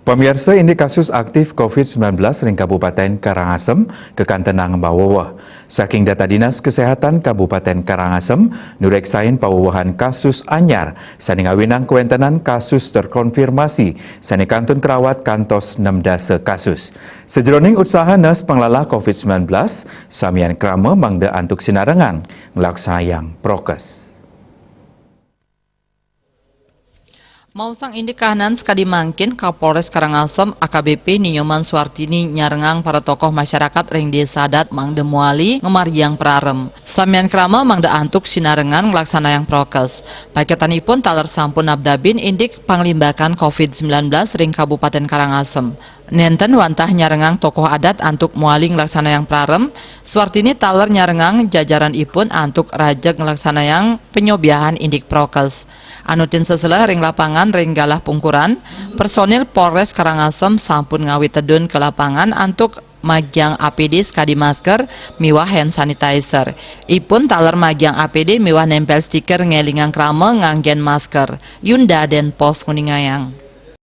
Pemirsa, ini kasus aktif COVID-19 ring Kabupaten Karangasem kekantenang Bawawah. Saking data Dinas Kesehatan Kabupaten Karangasem, nureksain pawawahan kasus anyar, sani ngawinang kuentenan kasus terkonfirmasi, sani kantun kerawat kantos 6 dasa kasus. Sejroning usaha nas pengelola COVID-19, samian krama mangda antuk sinarengan, ngelaksayang prokes. Mausang indi kahanan sekali mangkin Kapolres Karangasem AKBP Ninyoman Suartini nyarengang para tokoh masyarakat ring desa adat Mangda Muali ngemaryang prarem. Samian krama mangda antuk sinarengan ngelaksana yang prokes. Paketanipun taler sampun abdabin indik panglimbakan COVID-19 ring Kabupaten Karangasem. Nenten wantah nyarengang tokoh adat antuk muali ngelaksana yang prarem, Suartini taler nyarengang jajaran ipun antuk rajek ngelaksana yang penyobiahan indik prokes. Anutin seselah ring lapangan ring galah pungkuran, personil Polres Karangasem sampun ngawit tedun ke lapangan antuk magiang APD skadi masker miwah hand sanitizer. Ipun taler magiang APD miwah nempel stiker ngelingang krame nganggen masker. Yunda Den Pos Kuningayang.